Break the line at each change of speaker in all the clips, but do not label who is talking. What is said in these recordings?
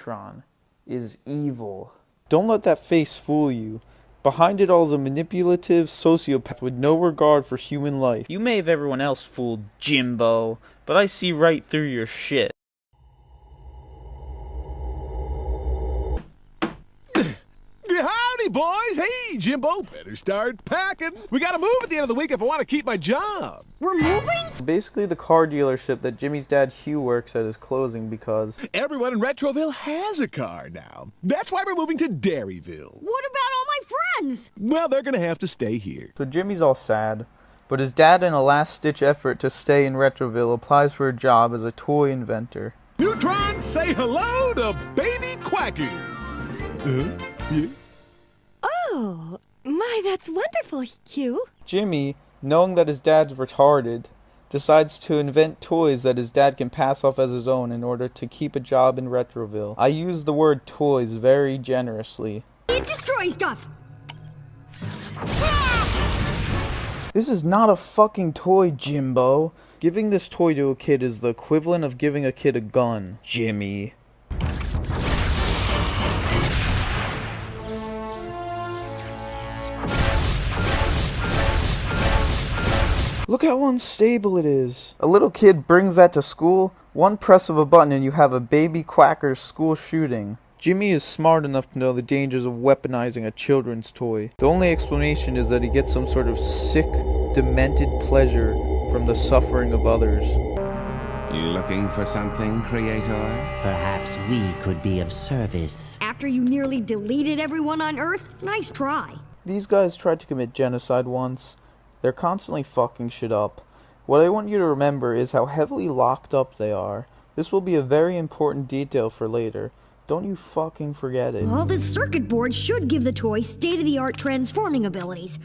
Neutron is evil. Don't let that face fool you. Behind it all is a manipulative sociopath with no regard for human life. You may have everyone else fooled, Jimbo, but I see right through your shit.
Howdy, boys. Hey, Jimbo. Better start packing. We gotta move at the end of the week if I want to keep my job.
We're moving?
Basically, the car dealership that Jimmy's dad Hugh works at is closing because
Everyone in Retroville has a car now. That's why we're moving to Dairyville.
What about all my friends?
Well, they're gonna have to stay here.
So Jimmy's all sad, but his dad, in a last-ditch effort to stay in Retroville, applies for a job as a toy inventor.
Neutron, say hello to baby quackers. Yeah.
Oh, my, that's wonderful, Hugh.
Jimmy, knowing that his dad's retarded, decides to invent toys that his dad can pass off as his own in order to keep a job in Retroville. I use the word toys very generously.
It destroys stuff.
This is not a fucking toy, Jimbo. Giving this toy to a kid is the equivalent of giving a kid a gun, Jimmy. Look how unstable it is. A little kid brings that to school, one press of a button and you have a baby quacker's school shooting. Jimmy is smart enough to know the dangers of weaponizing a children's toy. The only explanation is that he gets some sort of sick, demented pleasure from the suffering of others.
You looking for something, Creator?
Perhaps we could be of service.
After you nearly deleted everyone on Earth, nice try.
These guys tried to commit genocide once. They're constantly fucking shit up. What I want you to remember is how heavily locked up they are. This will be a very important detail for later. Don't you fucking forget it.
Well, this circuit board should give the toy state-of-the-art transforming abilities.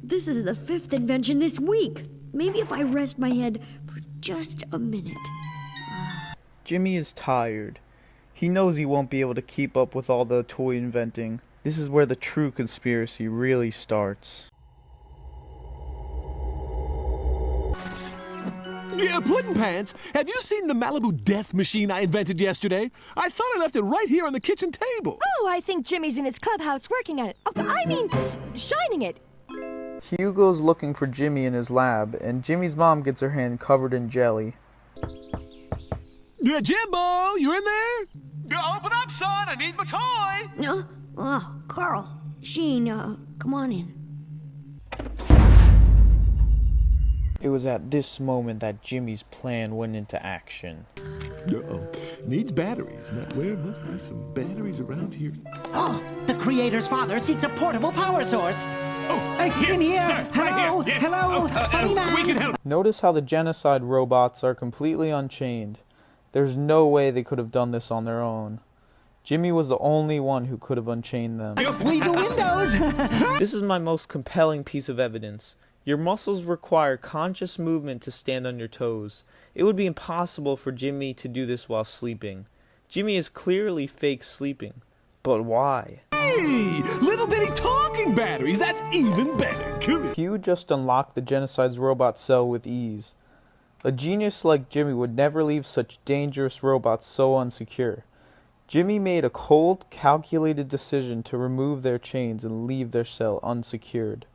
This is the 5th invention this week. Maybe if I rest my head for just a minute.
Jimmy is tired. He knows he won't be able to keep up with all the toy inventing. This is where the true conspiracy really starts.
Yeah, Puddin' Pants, have you seen the Malibu death machine I invented yesterday? I thought I left it right here on the kitchen table.
Oh, I think Jimmy's in his clubhouse working at it. Oh, I mean, shining it.
Hugh goes looking for Jimmy in his lab, and Jimmy's mom gets her hand covered in jelly.
Yeah, Jimbo, you in there? Open up, son, I need my toy.
No? Oh, Carl. Sheen, come on in.
It was at this moment that Jimmy's plan went into action.
Uh-oh. Needs batteries. Now, where must be some batteries around here?
Oh, the Creator's father seeks a portable power source.
Oh,
In here.
sir,
Hello,
right here. Yes.
hello, funny man.
We can help.
Notice how the genocide robots are completely unchained. There's no way they could have done this on their own. Jimmy was the only one who could have unchained them.
We the windows.
This is my most compelling piece of evidence. Your muscles require conscious movement to stand on your toes. It would be impossible for Jimmy to do this while sleeping. Jimmy is clearly fake sleeping. But why?
Hey, little bitty talking batteries. That's even better. Come here.
Hugh just unlocked the genocide's robot cell with ease. A genius like Jimmy would never leave such dangerous robots so unsecure. Jimmy made a cold, calculated decision to remove their chains and leave their cell unsecured.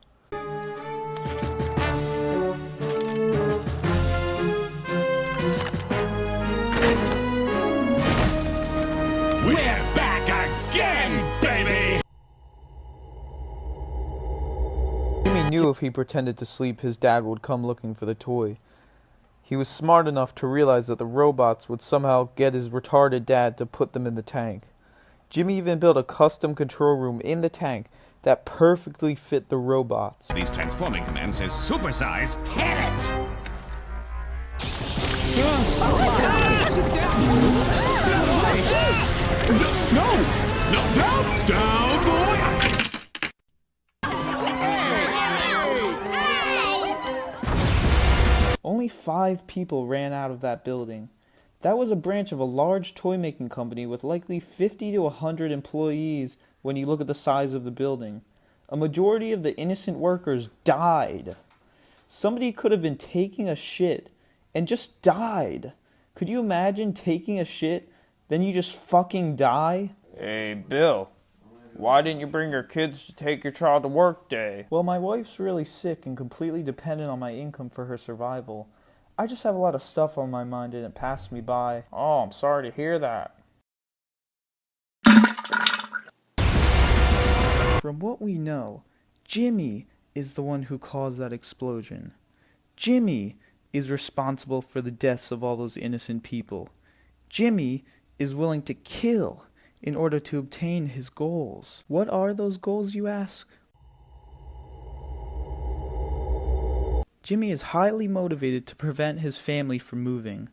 We're back again, baby!
Jimmy knew if he pretended to sleep, his dad would come looking for the toy. He was smart enough to realize that the robots would somehow get his retarded dad to put them in the tank. Jimmy even built a custom control room in the tank that perfectly fit the robots.
These transforming command says supersize.
Hit it.
No, down, boy!
Only 5 people ran out of that building. That was a branch of a large toy-making company with likely 50 to 100 employees when you look at the size of the building. A majority of the innocent workers died. Somebody could have been taking a shit and just died. Could you imagine taking a shit, then you just fucking die? Hey, Bill, why didn't you bring your kids to take your child to work day? Well, my wife's really sick and completely dependent on my income for her survival. I just have a lot of stuff on my mind and it passed me by. Oh, I'm sorry to hear that. From what we know, Jimmy is the one who caused that explosion. Jimmy is responsible for the deaths of all those innocent people. Jimmy is willing to kill in order to obtain his goals. What are those goals, you ask? Jimmy is highly motivated to prevent his family from moving.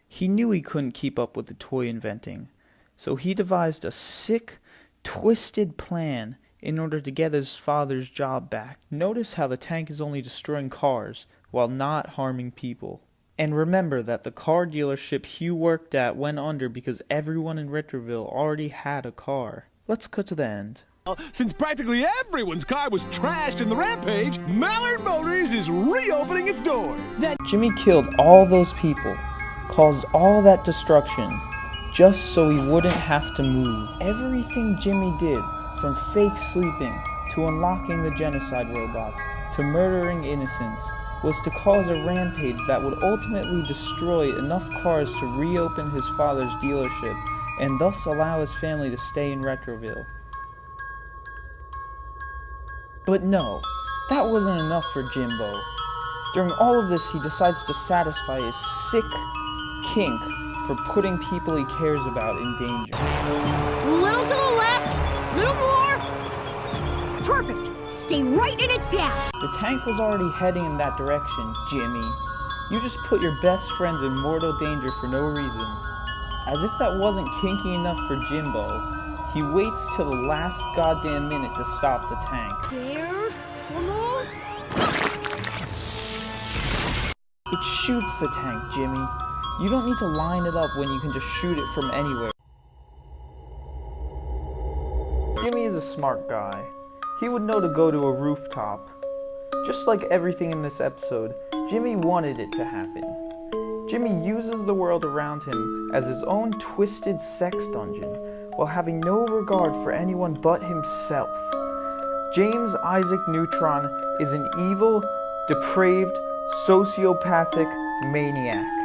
He knew he couldn't keep up with the toy inventing, so he devised a sick, twisted plan in order to get his father's job back. Notice how the tank is only destroying cars while not harming people. And remember that the car dealership Hugh worked at went under because everyone in Retroville already had a car. Let's cut to the end.
Since practically everyone's car was trashed in the rampage, Mallard Motors is reopening its doors.
Jimmy killed all those people, caused all that destruction, just so he wouldn't have to move. Everything Jimmy did, from fake sleeping, to unlocking the genocide robots, to murdering innocents, was to cause a rampage that would ultimately destroy enough cars to reopen his father's dealership, and thus allow his family to stay in Retroville. But no, that wasn't enough for Jimbo. During all of this, he decides to satisfy his sick kink for putting people he cares about in danger.
Little to the left, little more. Perfect. Stay right in its path.
The tank was already heading in that direction, Jimmy. You just put your best friends in mortal danger for no reason. As if that wasn't kinky enough for Jimbo, he waits till the last goddamn minute to stop the tank.
There, almost.
It shoots the tank, Jimmy. You don't need to line it up when you can just shoot it from anywhere. Jimmy is a smart guy. He would know to go to a rooftop. Just like everything in this episode, Jimmy wanted it to happen. Jimmy uses the world around him as his own twisted sex dungeon, while having no regard for anyone but himself. James Isaac Neutron is an evil, depraved, sociopathic maniac.